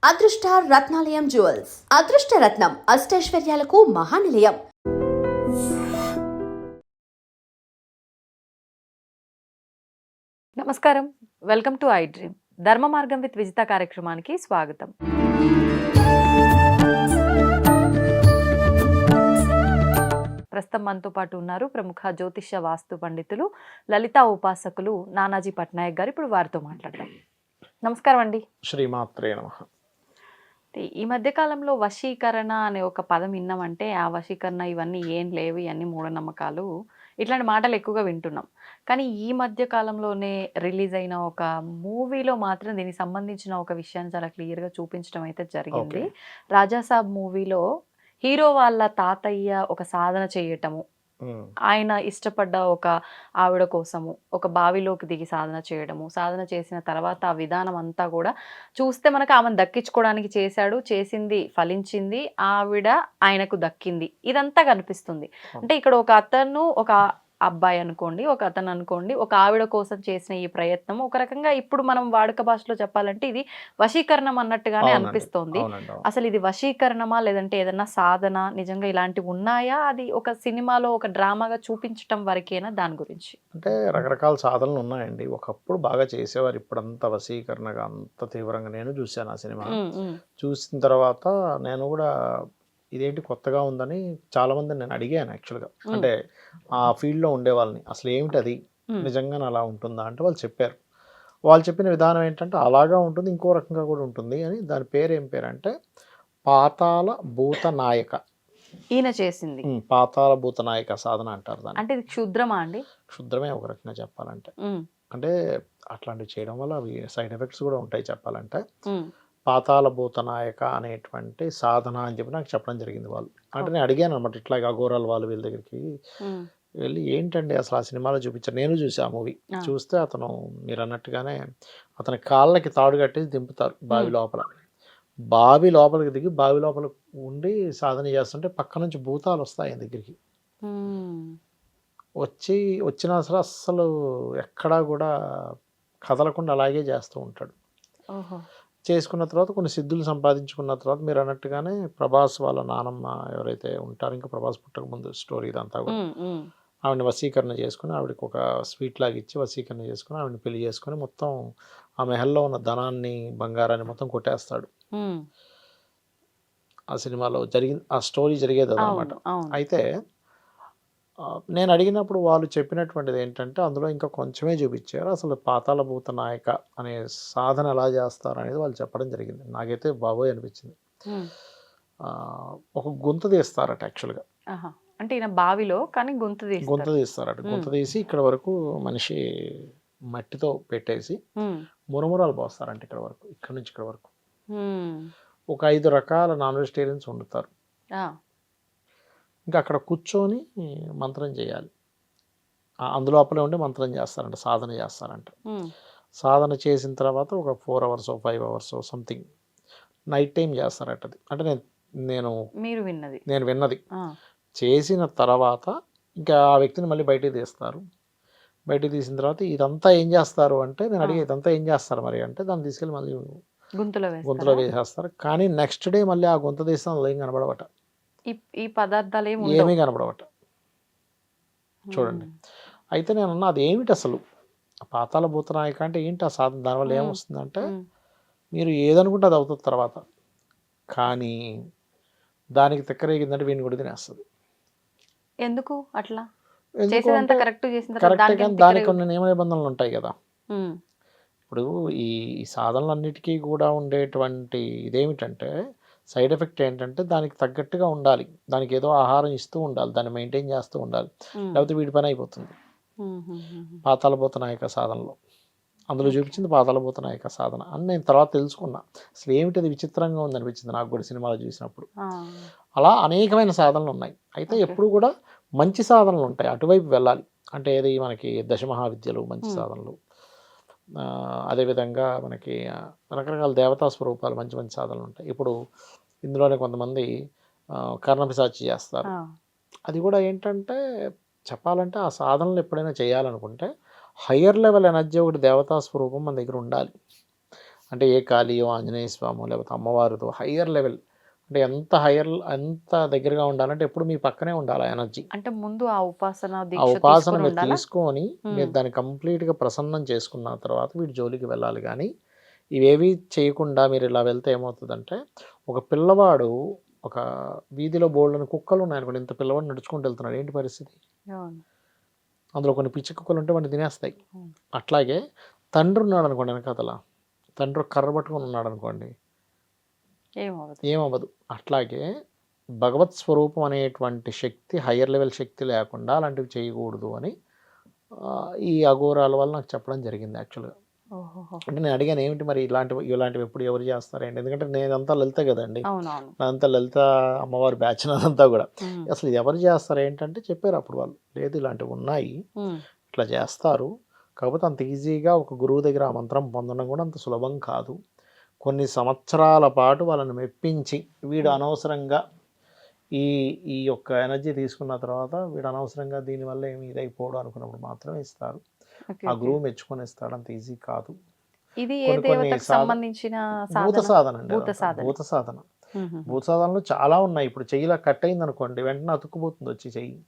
అదృష్ట రత్నాలయం జ్యువెల్స్ అదృష్ట రత్నం అష్టైశ్వర్యాలకు మహానిలయం. నమస్కారం, వెల్కమ్ టు ఐ డ్రీమ్. ధర్మ మార్గం విత్ విజిత కార్యక్రమానికి స్వాగతం. ప్రస్తుతం మనతో పాటు ఉన్నారు ప్రముఖ జ్యోతిష్య వాస్తు పండితులు, లలితా ఉపాసకులు నానాజీ పట్నాయక్ గారు. ఇప్పుడు వారితో మాట్లాడదాం. నమస్కారం అండి. శ్రీమాత్రే నమః. ఈ మధ్య కాలంలో వశీకరణ అనే ఒక పదం విన్నామంటే ఆ వశీకరణ ఇవన్నీ ఏం లేవు, ఇవన్నీ మూఢనమ్మకాలు, ఇట్లాంటి మాటలు ఎక్కువగా వింటున్నాం. కానీ ఈ మధ్య కాలంలోనే రిలీజ్ అయిన ఒక మూవీలో మాత్రం దీనికి సంబంధించిన ఒక విషయాన్ని చాలా క్లియర్గా చూపించడం అయితే జరిగింది. రాజాసాబ్ మూవీలో హీరో వాళ్ళ తాతయ్య ఒక సాధన చేయటము, ఆయన ఇష్టపడ్డ ఒక ఆవిడ కోసము ఒక బావిలోకి దిగి సాధన చేయడము, సాధన చేసిన తర్వాత ఆ విధానం అంతా కూడా చూస్తే మనకు ఆమెను దక్కించుకోవడానికి చేశాడు, చేసింది ఫలించింది, ఆవిడ ఆయనకు దక్కింది, ఇదంతా కనిపిస్తుంది. అంటే ఇక్కడ ఒక అతను, ఒక అబ్బాయి అనుకోండి, ఒక అతను అనుకోండి, ఒక ఆవిడ కోసం చేసిన ఈ ప్రయత్నం ఒక రకంగా ఇప్పుడు మనం వాడుక భాషలో చెప్పాలంటే ఇది వశీకరణం అన్నట్టుగానే అనిపిస్తోంది. అసలు ఇది వశీకరణమా లేదంటే ఏదన్నా సాధన, నిజంగా ఇలాంటివి ఉన్నాయా, అది ఒక సినిమాలో ఒక డ్రామాగా చూపించటం వరకేనా? దాని గురించి అంటే రకరకాల సాధనలు ఉన్నాయండి. ఒకప్పుడు బాగా చేసేవారు, ఇప్పుడంతా వశీకరణగా అంత తీవ్రంగా నేను చూశాను ఆ సినిమా. చూసిన తర్వాత నేను కూడా ఇదేంటి కొత్తగా ఉందని చాలామంది నేను అడిగాను యాక్చువల్గా. అంటే ఆ ఫీల్డ్లో ఉండే వాళ్ళని, అసలు ఏమిటి అది, నిజంగానే అలా ఉంటుందా అంటే వాళ్ళు చెప్పారు. వాళ్ళు చెప్పిన విధానం ఏంటంటే అలాగా ఉంటుంది, ఇంకో రకంగా కూడా ఉంటుంది అని. దాని పేరు ఏం పేరు అంటే పాతాళ భూత నాయక. ఈయన చేసింది పాతాళ భూత నాయక సాధన అంటారు దాన్ని. అంటే ఇది క్షుద్రమా అండి? క్షుద్రమే ఒక రకంగా చెప్పాలంటే. అంటే అట్లాంటివి చేయడం వల్ల అవి సైడ్ ఎఫెక్ట్స్ కూడా ఉంటాయి చెప్పాలంటే. పాతాళ భూత నాయక అనేటువంటి సాధన అని చెప్పి నాకు చెప్పడం జరిగింది వాళ్ళు. అంటే నేను అడిగాను అనమాట, ఇట్లాగా అఘోరాలు వాళ్ళు వీళ్ళ దగ్గరికి వెళ్ళి ఏంటండి అసలు ఆ సినిమాలో చూపించారు. నేను చూసి ఆ మూవీ చూస్తే అతను మీరు అన్నట్టుగానే అతని కాళ్ళకి తాడు కట్టేసి దింపుతారు బావి లోపల. బావి లోపలికి దిగి బావి లోపల ఉండి సాధన చేస్తుంటే పక్క నుంచి భూతాలు వస్తాయి ఆయన దగ్గరికి. వచ్చినా సరే అస్సలు ఎక్కడా కూడా కదలకుండా అలాగే చేస్తూ ఉంటాడు. చేసుకున్న తర్వాత కొన్ని సిద్ధులు సంపాదించుకున్న తర్వాత మీరు అన్నట్టుగానే ప్రభాస్ వాళ్ళ నానమ్మ ఎవరైతే ఉంటారో, ఇంకా ప్రభాస్ పుట్టక ముందు స్టోరీ ఇదంతా కూడా, ఆవిడని వశీకరణ చేసుకుని ఆవిడకి ఒక స్వీట్ లాగా ఇచ్చి వశీకరణ చేసుకుని ఆవిడని పెళ్లి చేసుకుని మొత్తం ఆ మెహల్లో ఉన్న ధనాన్ని బంగారాన్ని మొత్తం కొట్టేస్తాడు. ఆ సినిమాలో జరిగింది, ఆ స్టోరీ జరిగేది అదనమాట. అయితే నేను అడిగినప్పుడు వాళ్ళు చెప్పినటువంటిది ఏంటంటే అందులో ఇంకా కొంచెమే చూపించారు. అసలు పాతాళ భూత నాయక అనే సాధన ఎలా చేస్తారు అనేది వాళ్ళు చెప్పడం జరిగింది. నాకైతే బాబోయ్ అనిపించింది. ఒక గుంత తీస్తారట యాక్చువల్గా. అంటే ఈయన బావిలో కానీ గుంత తీస్తారట. గుంత తీసి ఇక్కడ వరకు మనిషి మట్టితో పెట్టేసి మురమురాలు పోస్తారంట ఇక్కడ వరకు, ఇక్కడ నుంచి ఇక్కడ వరకు. ఒక 5 రకాల నాన్ వెజిటేరియన్స్ వండుతారు. ఇంకా అక్కడ కూర్చొని మంత్రం చేయాలి. అందులోపలే ఉండి మంత్రం చేస్తారంట, సాధన చేస్తారంట. సాధన చేసిన తర్వాత ఒక 4 hours 5 hours something night time చేస్తారట అది. అంటే నేను విన్నది. చేసిన తర్వాత ఇంకా ఆ వ్యక్తిని మళ్ళీ బయటికి తీస్తారు. బయటికి తీసిన తర్వాత ఇదంతా ఏం చేస్తారు అంటే, నేను అడిగే ఇదంతా ఏం చేస్తారు మరి అంటే, దాన్ని తీసుకెళ్ళి మళ్ళీ గుంతలో వేసేస్తారు. కానీ నెక్స్ట్ డే మళ్ళీ ఆ గుంత తీస్తే అందులో ఏం కనబడవట, ఈ పదార్థాలు ఏమీ కనపడవట. చూడండి. అయితే నేను అన్నా అది ఏమిటి అసలు పాతాళ భూత నాయక అంటే ఏంటి ఆ సాధన, దానివల్ల ఏమొస్తుందంటే మీరు ఏదనుకుంటే అది అవుతుంది తర్వాత, కానీ దానికి తెక్కరేగిందంటే వీడిని కూడా తినేస్తుంది. ఎందుకు అట్లా? కరెక్ట్, కానీ దానికి కొన్ని నియమ నిబంధనలు ఉంటాయి కదా. ఇప్పుడు ఈ సాధనలన్నిటికీ కూడా ఉండేటువంటి ఇదేమిటంటే సైడ్ ఎఫెక్ట్ ఏంటంటే దానికి తగ్గట్టుగా ఉండాలి, దానికి ఏదో ఆహారం ఇస్తూ ఉండాలి, దాన్ని మెయింటైన్ చేస్తూ ఉండాలి, లేకపోతే వీడి పని అయిపోతుంది. పాతాళ భూత నాయక సాధనలో అందులో చూపించింది పాతాళ భూత నాయక సాధన అని నేను తర్వాత తెలుసుకున్నా. అసలు ఏమిటి అది విచిత్రంగా ఉంది అనిపించింది నాకు కూడా సినిమాలో చూసినప్పుడు. అలా అనేకమైన సాధనలు ఉన్నాయి. అయితే ఎప్పుడు కూడా మంచి సాధనలు ఉంటాయి, అటువైపు వెళ్ళాలి. అంటే ఏది మనకి దశమహావిద్యలు మంచి సాధనలు, అదేవిధంగా మనకి రకరకాల దేవతా స్వరూపాలు మంచి మంచి సాధనలు ఉంటాయి. ఇప్పుడు ఇందులోనే కొంతమంది కర్ణపిశాచి చేస్తారు. అది కూడా ఏంటంటే చెప్పాలంటే ఆ సాధనలు ఎప్పుడైనా చేయాలనుకుంటే హయ్యర్ లెవెల్ ఎనర్జీ ఒకటి దేవతా స్వరూపం మన దగ్గర ఉండాలి. అంటే ఏ కాళీయో ఆంజనేయ స్వామో లేకపోతే అమ్మవారితో హయ్యర్ లెవెల్, అంటే ఎంత దగ్గరగా ఉండాలంటే ఎప్పుడు మీ పక్కనే ఉండాలి ఆ ఎనర్జీ. అంటే ముందు ఆ ఉపాసన ఆ దీక్ష ఉపాసన తీసుకొని మీరు ఉండాలా? తీసుకొని ఉమ్, మీరు దాన్ని కంప్లీట్గా ప్రసన్నం చేసుకున్న తర్వాత వీడి జోలికి వెళ్ళాలి. కానీ ఇవేవి చేయకుండా మీరు ఇలా వెళ్తే ఏమవుతుందంటే, ఒక పిల్లవాడు ఒక వీధిలో బోల్డని కుక్కలు ఉన్నాయనుకోండి, ఇంత పిల్లవాడు నడుచుకుంటూ వెళ్తున్నాడు, ఏంటి పరిస్థితి? అవును. అందులో కొన్ని పిచ్చి కుక్కలు ఉంటే వాడిని తినేస్తాయి. అవును. అట్లాగే తండ్రి ఉన్నాడు అనుకోండి వెనకాతల, తండ్రి ఒక కర్ర పట్టుకొని ఉన్నాడు అనుకోండి, ఏమవ్వదు. ఏమవ్వదు. అట్లాగే భగవత్ స్వరూపం అనేటువంటి శక్తి, హయ్యర్ లెవెల్ శక్తి లేకుండా అలాంటివి చేయకూడదు అని ఈ అఘోరాల వల్ల నాకు చెప్పడం జరిగింది యాక్చువల్గా. ఓహోహో. అంటే నేను అడిగాను, ఏమిటి మరి ఇలాంటివి ఎప్పుడు ఎవరు చేస్తారేంటి? ఎందుకంటే నేనంతా లలిత కదండి, అవునవును. నాదంతా లలిత అమ్మవారి బ్యాచ్ నాదంతా కూడా. ఉమ్, అసలు ఇది ఎవరు చేస్తారు ఏంటంటే చెప్పారు అప్పుడు వాళ్ళు, లేదు ఇలాంటివి ఉన్నాయి, ఉమ్, ఇట్లా చేస్తారు. కాకపోతే అంత ఈజీగా ఒక గురువు దగ్గర ఆ మంత్రం పొందడం కూడా అంత సులభం కాదు. కొన్ని సంవత్సరాల పాటు వాళ్ళని మెప్పించి వీడు అనవసరంగా ఈ ఈ యొక్క ఎనర్జీ తీసుకున్న తర్వాత వీడు అనవసరంగా దీనివల్ల ఏమి ఇదైపోవడం అనుకున్నప్పుడు మాత్రమే ఇస్తారు. ఓకే, ఆ ఓకే. గురువు మెచ్చుకొని ఇస్తాడు, అంత ఈజీ కాదు. ఇది ఏ కొన్ని కొన్ని దేవతకు సంబంధించిన భూత సాధన? సాధన అండి, భూత అదంతా సాధన. భూత సాధన. ఉహుహు. భూత సాధనలు చాలా ఉన్నాయి. ఇప్పుడు చెయ్యిలా కట్ అయింది అనుకోండి, వెంటనే అతుక్కుపోతుంది వచ్చి చెయ్యి.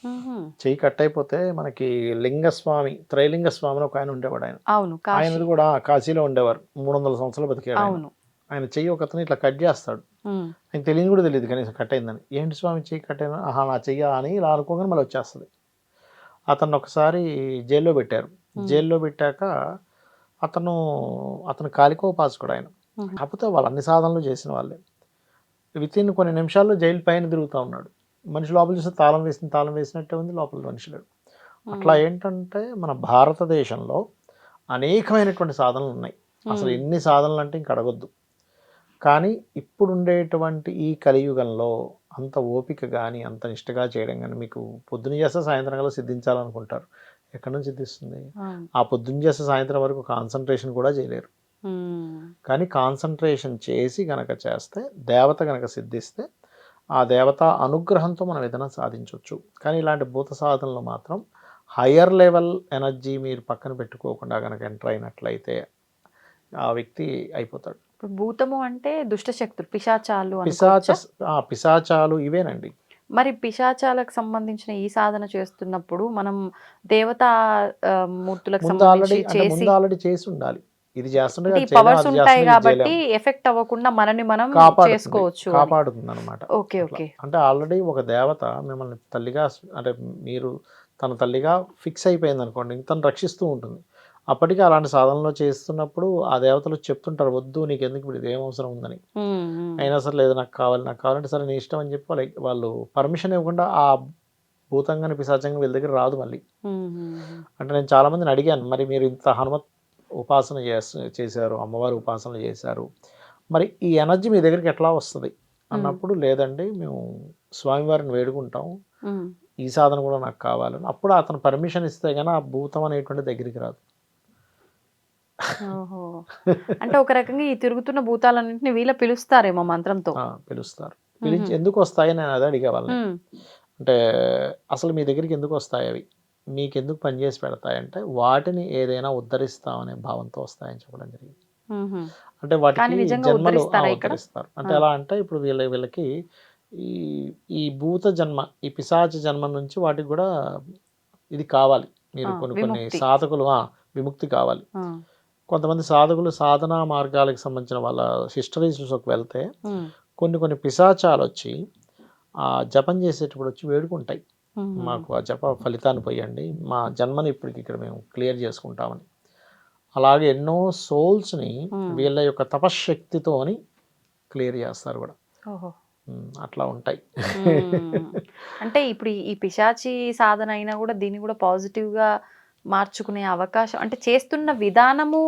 ఉహు. చెయ్యి కట్ అయిపోతే మనకి త్రైలింగ స్వామి అని ఒక ఆయన ఉండేవాడు. అవును, కాశీ. ఆయనది కూడా కాశీలో ఉండేవారు, 300 సంవత్సరాలు బతికాడు ఆయన. అవును. ఆయన చెయ్యి ఒకతను ఇట్లా కట్ చేస్తాడు, ఉమ్, ఆయన తెలియని కూడా తెలియదు కనీసం కట్ అయిందని. ఏంటి స్వామి చెయ్యి కట్ అయిందని, ఆహా నా చెయ్య అని ఇలా అనుకోగానే మళ్ళీ వచ్చేస్తుంది. అతను ఒకసారి జైల్లో పెట్టారు. జైల్లో పెట్టాక అతను కాలికోపాసకుడు ఆయన. ఉహు. కాకపోతే వాళ్ళు అన్ని సాధనలు చేసిన వాళ్ళే. వితిన్ కొన్ని నిమిషాల్లో జైలు పైన తిరుగుతూ ఉన్నాడు. మనిషి లోపల చూస్తే తాళం వేసినట్టే ఉంది, లోపల మనిషి లేడు. అట్లా ఏంటంటే మన భారతదేశంలో అనేకమైనటువంటి సాధనలు ఉన్నాయి. అసలు ఎన్ని సాధనలు అంటే ఇంక అడగొద్దు. కానీ ఇప్పుడు ఉండేటువంటి ఈ కలియుగంలో అంత ఓపిక కానీ అంత నిష్టగా చేయడం కానీ, మీకు పొద్దున చేస్తే సాయంత్రం కల్లా సిద్ధించాలనుకుంటారు, ఎక్కడి నుంచి సిద్ధిస్తుంది? అవును. ఆ పొద్దున్న చేస్తే సాయంత్రం వరకు కాన్సన్ట్రేషన్ కూడా చేయలేరు. ఉమ్, కానీ కాన్సన్ట్రేషన్ చేసి గనక చేస్తే, దేవత గనక సిద్ధిస్తే, ఆ దేవత అనుగ్రహంతో మనం ఏదైనా సాధించవచ్చు. కానీ ఇలాంటి భూత సాధనలు మాత్రం హయ్యర్ లెవెల్ ఎనర్జీ మీరు పక్కన పెట్టుకోకుండా కనుక ఎంటర్ అయినట్లయితే ఆ వ్యక్తి అయిపోతాడు. ఇప్పుడు భూతము అంటే దుష్ట శక్తులు, పిశాచాలు పిశాచ అనుకోవచ్చా? పిశాచాలు ఇవేనండి. మరి పిశాచాలకు సంబంధించిన ఈ సాధన చేస్తున్నప్పుడు మనం దేవతా మూర్తులకు సంబంధించి చేసి, ముందు ఆల్రెడీ చేసి ఉండాలి. ఇది చేస్తుంటే అంటే ఈ అది చేయలేం, పవర్స్ అది ఉంటాయి చేస్తుంటే ఇది కాబట్టి చేయలేం. ఎఫెక్ట్ అవ్వకుండా మనని మనం చేసుకోవచ్చు అని. కాపాడుతుంది అనమాట. Okay, okay. అంటే ఆల్రెడీ ఒక దేవత మిమ్మల్ని తల్లిగా అంటే మీరు తన తల్లిగా ఫిక్స్ అయిపోయింది అనుకోండి, తను రక్షిస్తూ ఉంటుంది. అప్పటికి అలాంటి సాధనలో చేస్తున్నప్పుడు ఆ దేవతలు చెప్తుంటారు, వద్దు నీకు ఎందుకు ఇప్పుడు ఇదేం అవసరం ఉందని. ఉమ్, ఉమ్, అయినా సరే లేదు నాకు కావాలంటే సరే నీ ఇష్టం అని చెప్పి వాళ్ళు పర్మిషన్ ఇవ్వకుండా ఆ భూతంగాని పిశాచంగా వీళ్ళ దగ్గర రాదు మళ్ళీ. ఉమ్, ఉమ్, అంటే నేను చాలామందిని అడిగాను, మరి మీరు ఇంత హనుమత్ ఉపాసన చేశారు, అమ్మవారి ఉపాసనలు చేశారు, మరి ఈ ఎనర్జీ మీ దగ్గరికి ఎట్లా వస్తుంది అన్నప్పుడు, లేదండి మేము స్వామివారిని వేడుకుంటాం, ఉమ్. ఈ సాధన కూడా నాకు కావాలని. అప్పుడు అతను పర్మిషన్ ఇస్తే కానీ ఆ భూతం అనేటువంటి దగ్గరికి రాదు. ఓహో. అంటే ఒక రకంగా ఈ తిరుగుతున్న భూతాలన్నింటినీ వీళ్ళ పిలుస్తారేమో మంత్రంతో. పిలుస్తారు. పిలిచి ఎందుకు వస్తాయి నేను అదే అడిగే వాళ్ళని. ఉమ్, అంటే అసలు మీ దగ్గరికి ఎందుకు వస్తాయి అవి, మీకు ఎందుకు పనిచేసి పెడతాయంటే వాటిని ఏదైనా ఉద్ధరిస్తామనే భావంతో వస్తాయని చెప్పడం జరిగింది. ఉహు. అంటే కానీ వాటికి నిజంగా జన్మలు ఉద్ధరిస్తారా ఇక్కడ? ఉద్ధరిస్తారు. అంటే ఎలా అంటే ఇప్పుడు వీళ్ళకి ఈ ఈ భూత జన్మ, ఈ పిశాచ జన్మ నుంచి వాటికి కూడా ఇది కావాలి. మీరు కొన్ని విముక్తి. సాధకులు విముక్తి కావాలి. కొంతమంది సాధకులు సాధనా మార్గాలకు సంబంధించిన వాళ్ళ హిస్టరీస్లోకి వెళ్తే ఉమ్, కొన్ని పిశాచాలు వచ్చి ఆ జపం చేసేటప్పుడు వచ్చి వేడుకుంటాయి, ఉమ్, మాకు ఆ జప ఫలితాన్ని పోయండి, మా జన్మని ఇప్పటికి ఇక్కడ మేము క్లియర్ చేసుకుంటామని. అలాగే ఎన్నో సోల్స్ని వీళ్ళ యొక్క తపశ్శక్తితోని క్లియర్ చేస్తారు కూడా. ఓహో. అట్లా ఉంటాయి. అంటే ఇప్పుడు ఈ పిశాచి సాధన అయినా కూడా దీన్ని కూడా పాజిటివ్ గా మార్చుకునే అవకాశం, అంటే చేస్తున్న విధానము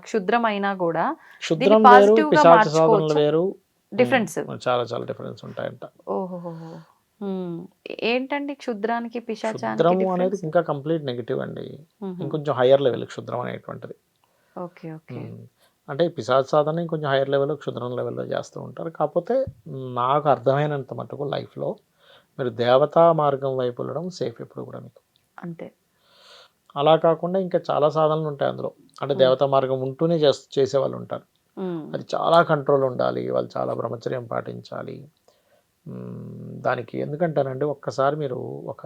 క్షుద్రం అయినా కూడా క్షుద్రం వేరు, పాజిటివ్ గా పిశాచ సాధనలు మార్చుకోవచ్చు. వేరు, డిఫరెన్స్. చాలా చాలా డిఫరెన్స్ ఉంటాయంట. ఓహో. ఏంటండి క్షుద్రానికి పిశాచానికి క్షుద్రము అనేది డిఫరెన్స్? ఇంకా కంప్లీట్ నెగిటివ్ అండి, ఇంకొంచెం హయ్యర్ లెవెల్ క్షుద్రం అనేటువంటిది. Okay, okay. అంటే పిశాచ సాధన ఇంకొంచెం హైయర్ లెవెల్లో, క్షుద్రం లెవెల్లో చేస్తూ ఉంటారు. కాకపోతే నాకు అర్థమైనంత మటుకు లైఫ్లో మీరు దేవతా మార్గం వైపు వెళ్ళడం సేఫ్ ఎప్పుడు కూడా మీకు. అంతే. అలా కాకుండా ఇంకా చాలా సాధనలు ఉంటాయి అందులో. అంటే దేవతా మార్గం ఉంటూనే చేసేవాళ్ళు ఉంటారు. అది చాలా కంట్రోల్ ఉండాలి, వాళ్ళు చాలా బ్రహ్మచర్యం పాటించాలి. దానికి ఎందుకంటానండి, ఒక్కసారి మీరు ఒక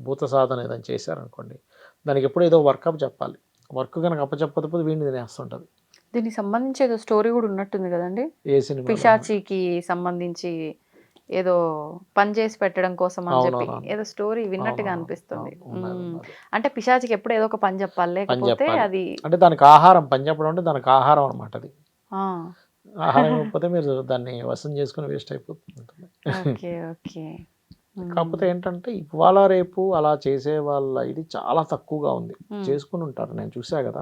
భూత సాధన ఏదైనా చేశారనుకోండి, దానికి ఎప్పుడు ఏదో వర్కప్ చెప్పాలి. వర్క్ కనుక అప్పచెప్పకపోతే వీడిని తినేస్తుంటుంది. దీనికి సంబంధించి ఏదో స్టోరీ కూడా ఉన్నట్టుంది కదండి, ఏ సినిమా? పిశాచికి సంబంధించి ఏదో పని చేసి పెట్టడం కోసం అని చెప్పి ఏదో స్టోరీ విన్నట్టుగా అనిపిస్తుంది. అంటే పిశాచికి ఎప్పుడు ఏదో ఒక పని చెప్పాలి, లేకపోతే అది అంటే దానికి ఆహారం, పని చెప్పడం అంటే దానికి ఆహారం అనమాట. అది ఆహారం ఇవ్వకపోతే మీరు దాన్ని వశం చేసుకుని వేస్ట్ అయిపోతుంది. కాకపోతే ఏంటంటే ఇవాళ రేపు అలా చేసే వాళ్ళ ఇది చాలా తక్కువగా ఉంది. చేసుకుని ఉంటారు, నేను చూసా కదా,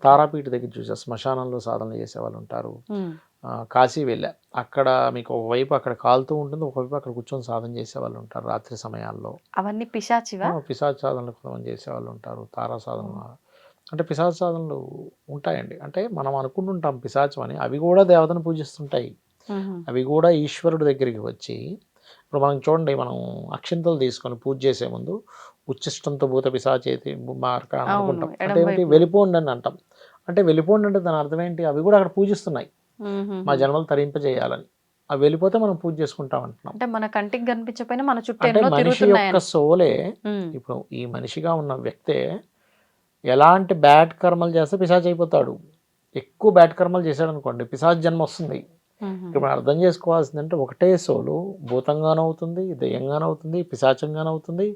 తారాపీఠ దగ్గర చూసా, శ్మశానంలో సాధనలు చేసే వాళ్ళు ఉంటారు. కాశీ వెళ్ళా, అక్కడ మీకు ఒకవైపు అక్కడ కాలుతూ ఉంటుంది, ఒకవైపు అక్కడ కూర్చొని సాధన చేసే వాళ్ళు ఉంటారు రాత్రి సమయాల్లో. అవన్నీ పిశాచివా? పిశాచి సాధనలు కొంతమంది చేసే వాళ్ళు ఉంటారు, తారా సాధన అంటే పిశాచి సాధనలు ఉంటాయండి. అంటే మనం అనుకుంటుంటాం పిశాచం అని, అవి కూడా దేవతను పూజిస్తుంటాయి. అవి కూడా ఈశ్వరుడి దగ్గరికి వచ్చి, ఇప్పుడు మనం చూడండి, మనం అక్షింతలు తీసుకొని పూజ చేసే ముందు ఉచ్చిష్టంతో భూత పిశాచేతి మార్క అనుకుంటాం. అంటే ఏమిటి? వెళ్ళిపోండి అని అంటాం. అంటే వెళ్ళిపోండి అంటే దాని అర్థం ఏంటి? అవి కూడా అక్కడ పూజిస్తున్నాయి, మా జన్మలు తరింపజేయాలని. అవి వెళ్ళిపోతే మనం పూజ చేసుకుంటాం అంటున్నాం. అంటే మన కంటికి కనిపించకపోయినా మన చుట్టూ అంటే మనిషి యొక్క సోలే, ఇప్పుడు ఈ మనిషిగా ఉన్న వ్యక్తే ఎలాంటి బ్యాడ్ కర్మలు చేస్తే పిశాచి అయిపోతాడు. ఎక్కువ బ్యాడ్ కర్మలు చేశాడు అనుకోండి, పిశాచి జన్మ వస్తుంది. ఇప్పుడు మనం అర్థం చేసుకోవాల్సిందంటే ఒకటే సోలు భూతంగానవుతుంది, దెయ్యంగానవుతుంది, పిశాచంగానవుతుంది,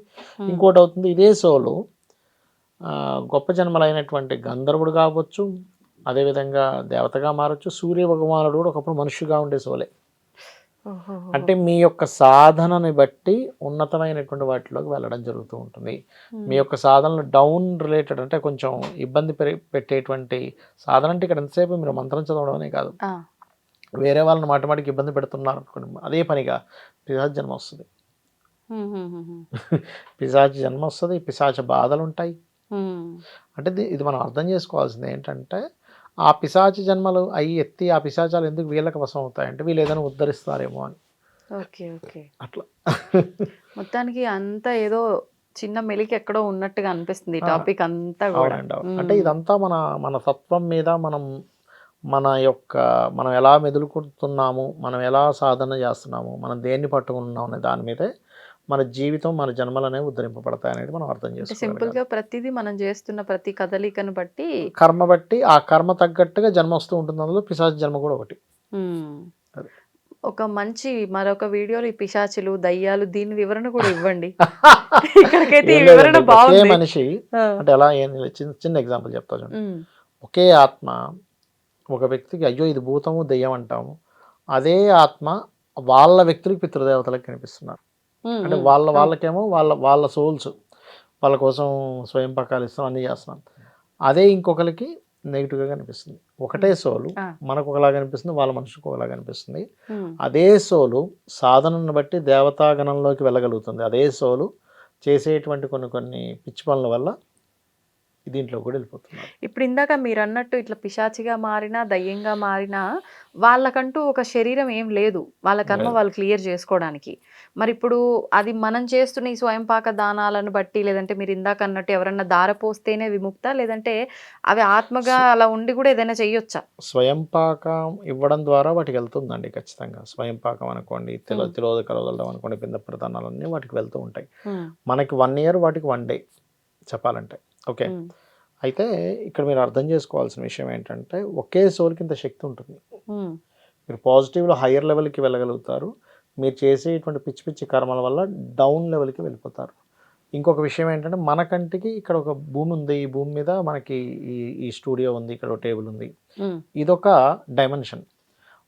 ఇంకోటి అవుతుంది. ఇదే సోలు గొప్ప జన్మలైనటువంటి గంధర్వుడు కావచ్చు, అదేవిధంగా దేవతగా మారచ్చు. సూర్య భగవానుడు కూడా ఒకప్పుడు మనుషుగా ఉండే సోలే. అంటే మీ యొక్క సాధనని బట్టి ఉన్నతమైనటువంటి వాటిలోకి వెళ్ళడం జరుగుతూ ఉంటుంది. మీ యొక్క సాధనలు డౌన్ రిలేటెడ్ అంటే కొంచెం ఇబ్బంది పెట్టేటువంటి సాధన అంటే ఇక్కడ ఎంతసేపు మీరు మంత్రం చదవడం అనే కాదు, వేరే వాళ్ళని మాటికి ఇబ్బంది పెడుతున్నారు అనుకోండి, అదే పనిగా పిశాచ జన్మ వస్తుంది. పిశాచ జన్మ వస్తుంది, పిశాచ బాధలు ఉంటాయి. అంటే ఇది మనం అర్థం చేసుకోవాల్సింది ఏంటంటే, ఆ పిశాచ జన్మలు అవి ఎత్తి ఆ పిశాచాలు ఎందుకు వీళ్ళకి వశం అవుతాయంటే వీళ్ళు ఏదైనా ఉద్ధరిస్తారేమో అని. అట్లా మొత్తానికి అంతా ఏదో చిన్న మెలికి ఎక్కడో ఉన్నట్టుగా అనిపిస్తుంది టాపిక్ అంతా కూడా. అంటే ఇదంతా మన తత్వం మీద మనం ఎలా మెదులుకుంటున్నాము, మనం ఎలా సాధన చేస్తున్నాము, మనం దేన్ని పట్టుకుంటున్నాం అనే దాని మీదే మన జీవితం, మన జన్మలు అనేవి ఉద్ధరింపబడతాయి అనేది మనం అర్థం చేసుకోవాలి. సింపుల్ గా ప్రతిదీ మనం చేస్తున్న ప్రతి కదలికను బట్టి, కర్మ బట్టి, ఆ కర్మ తగ్గట్టుగా జన్మ వస్తూ ఉంటుంది. అందులో పిశాచ జన్మ కూడా ఒకటి. ఒక మంచి మరొక వీడియోలో ఈ పిశాచులు, దయ్యాలు దీని వివరణ కూడా ఇవ్వండి. ఇక్కడికైతే ఈ వివరణ బాగుంది. మనిషి అంటే ఎలా, చిన్న ఎగ్జాంపుల్ చెప్తా చూడండి. ఒకే ఆత్మ ఒక వ్యక్తికి అయ్యో ఇది భూతము దెయ్యం అంటాము, అదే ఆత్మ వాళ్ళ వ్యక్తులకి పితృదేవతలకు కనిపిస్తున్నారు. అంటే వాళ్ళకేమో వాళ్ళ సోల్స్, వాళ్ళ కోసం స్వయం పకాలు ఇస్తాం, అన్నీ చేస్తున్నాం. అదే ఇంకొకరికి నెగిటివ్గా కనిపిస్తుంది. ఒకటే సోలు మనకు ఒకలా కనిపిస్తుంది, వాళ్ళ మనుషులకు ఒకలా కనిపిస్తుంది. అదే సోలు సాధనను బట్టి దేవతాగణంలోకి వెళ్ళగలుగుతుంది. అదే సోలు చేసేటువంటి కొన్ని పిచ్చి పనుల వల్ల దీంట్లో కూడా వెళ్ళిపోతున్నారు. ఇప్పుడు ఇందాక మీరు అన్నట్టు ఇట్లా పిశాచిగా మారినా, దయ్యంగా మారినా వాళ్ళకంటూ ఒక శరీరం ఏం లేదు, వాళ్ళ కర్మ వాళ్ళు క్లియర్ చేసుకోవడానికి. మరి ఇప్పుడు అది మనం చేస్తున్న ఈ స్వయంపాక దానాలను బట్టి, లేదంటే మీరు ఇందాక అన్నట్టు ఎవరన్నా దారపోస్తేనే విముక్త, లేదంటే అవి ఆత్మగా అలా ఉండి కూడా ఏదైనా చెయ్యొచ్చా? స్వయంపాకం ఇవ్వడం ద్వారా వాటికి వెళ్తుందండి ఖచ్చితంగా. స్వయంపాకం అనుకోండి, తిలోదకాలు వదలడం అనుకోండి, పింద ప్రధానాలన్నీ వాటికి వెళ్తూ ఉంటాయి. మనకి 1 year, వాటికి 1 day చెప్పాలంటే. ఓకే, అయితే ఇక్కడ మీరు అర్థం చేసుకోవాల్సిన విషయం ఏంటంటే, ఒకే సోల్కి ఇంత శక్తి ఉంటుంది. మీరు పాజిటివ్లో హయ్యర్ లెవెల్కి వెళ్ళగలుగుతారు, మీరు చేసేటువంటి పిచ్చి పిచ్చి కర్మల వల్ల డౌన్ లెవెల్కి వెళ్ళిపోతారు. ఇంకొక విషయం ఏంటంటే, మన కంటికి ఇక్కడ ఒక భూమి ఉంది, ఈ భూమి మీద మనకి ఈ స్టూడియో ఉంది, ఇక్కడ టేబుల్ ఉంది, ఇదొక డైమెన్షన్.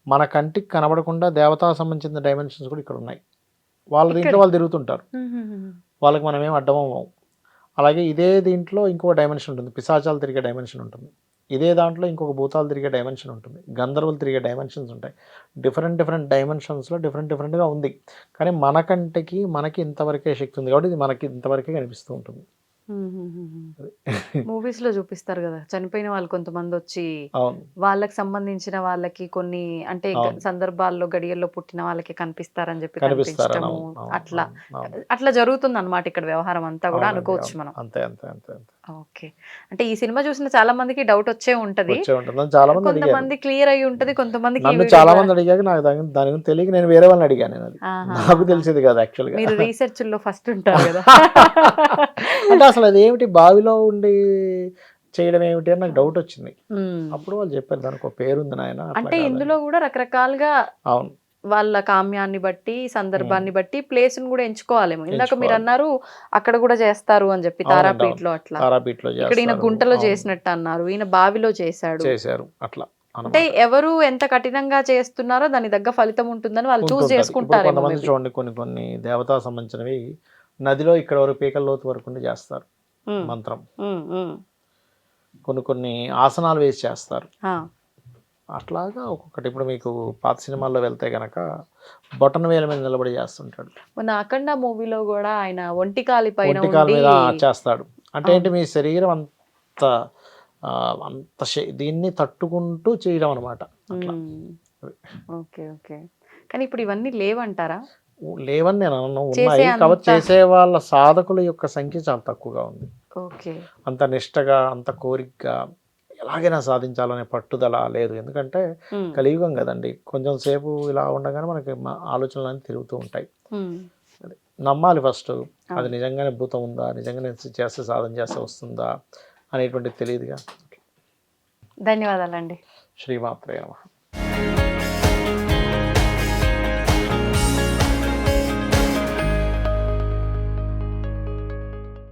మన కంటికి కనబడకుండా దేవతా సంబంధించిన డైమెన్షన్స్ కూడా ఇక్కడ ఉన్నాయి. వాళ్ళ దీంట్లో వాళ్ళు తిరుగుతుంటారు, వాళ్ళకి మనం ఏం అడ్డమవ్వం. అలాగే ఇదే దీంట్లో ఇంకొక డైమెన్షన్ ఉంటుంది, పిశాచాలు తిరిగే డైమెన్షన్ ఉంటుంది. ఇదే దాంట్లో ఇంకొక భూతాలు తిరిగే డైమెన్షన్ ఉంటుంది, గంధర్వులు తిరిగే డైమెన్షన్స్ ఉంటాయి. డిఫరెంట్ డైమెన్షన్స్లో డిఫరెంట్గా ఉంది. కానీ మన కంటికి మనకి ఇంతవరకే శక్తి ఉంది కాబట్టి ఇది మనకి ఇంతవరకే కనిపిస్తూ ఉంటుంది. మూవీస్ లో చూపిస్తారు కదా చనిపోయిన వాళ్ళు కొంతమంది వచ్చి అవును వాళ్ళకి సంబంధించిన వాళ్ళకి కొన్ని అంటే అవును. సందర్భాల్లో గడియల్లో పుట్టిన వాళ్ళకి కనిపిస్తారని చెప్పి కనిపిస్తారని కనిపించడము అవును, అవును, అట్లా అవును, అవును. అట్లా జరుగుతుంది అనమాట ఇక్కడ వ్యవహారం అంతా కూడా అవునండి, అనుకోవచ్చు అవును. మనం. అంతే అంతే అంతే అంతే ఓకే. అంటే ఈ సినిమా చూసిన చాలా మందికి డౌట్ వచ్చే ఉంటది. వచ్చే ఉంటుంది. నన్ను చాలా మంది అడిగారు. కొంతమంది క్లియర్ అయి ఉంటది. కొంతమందికి ఈ నన్ను వీడియో చాలా ద్వారా మంది అడిగాక నాకు దాని గురించి తెలియక నేను వేరే వాళ్ళని అడిగాను నేను అది. నాకు తెలిసేది కాదు యాక్చువల్గా. మీరు రీసెర్చ్ లో ఫస్ట్ ఉంటారు కదా. అంటే అసలు అదేమిటి బావిలో ఉండి చేయడం ఏమిటి అని నాకు డౌట్ వచ్చింది. ఉమ్. అప్పుడు వాళ్ళు చెప్పారు దానికి ఒక పేరుంది నాయన అట్లా అంటే కాదని. ఇందులో కూడా రకరకాలుగా అవును వాళ్ళ కామ్యాన్ని బట్టి సందర్భాన్ని బట్టి ప్లేస్ ను కూడా ఎంచుకోవాలేమో. ఇందాక మీరు అన్నారు అక్కడ కూడా చేస్తారు అని చెప్పి అవునండి, తారాపీఠ్ లో అట్లా. తారాపీఠలో ఇక్కడ ఈయన చేస్తారు. గుంటలో అవును, చేసినట్టు అన్నారు, ఈయన బావిలో చేశాడు. చేశారు అట్లా అంటే అన్నమాట. ఎవరు ఎంత కఠినంగా చేస్తున్నారో దాని తగ్గ ఫలితం ఉంటుందని వాళ్ళు చూస్ ఉంటుంటది. ఇప్పుడు చేసుకుంటారేమో కొంతమంది మేబీ. చూడండి కొన్ని కొన్ని దేవతా సంబంధించినవి నదిలో ఇక్కడ వరకు పీకల లోతు వరకు ఉండి చేస్తారు మంత్రం. కొన్ని కొన్ని ఆసనాలు వేసి చేస్తారు. అట్లాగా ఒక్కొక్కటి. ఇప్పుడు మీకు పాత సినిమాల్లో వెళ్తే గనక బొటన వేల మీద నిలబడి చేస్తుంటాడు. మొన్న అఖండ మూవీలో కూడా ఆయన ఒంటికాలి పైన ఒంటికాల ఉండి మీద చేస్తాడు. అంటే ఏంటి మీ శరీరం అంత దీన్ని తట్టుకుంటూ చేయడం అనమాట. Okay okay. కానీ ఇప్పుడు ఇవన్నీ లేవంటారా? లేవని నేను అనను, చేసే ఉన్నాయి. కాబట్టి అంత చేసే వాళ్ళ సాధకుల యొక్క సంఖ్య చాలా తక్కువగా ఉంది. ఓకే. అంత నిష్టగా అంత కోరికగా ఎలాగైనా సాధించాలనే పట్టుదల లేదు. ఎందుకంటే కలియుగం కదండి. కొంచెం సేపు ఇలా ఉండగానే మనకి ఆలోచనలు తిరుగుతూ ఉంటాయి. అది నమ్మాలి ఫస్ట్. అది నిజంగానే భూతం ఉందా, నిజంగానే చేస్తే సాధన చేస్తే వస్తుందా అనేటువంటిది తెలియదుగా. ధన్యవాదాలండి. శ్రీమాత్రే నమః.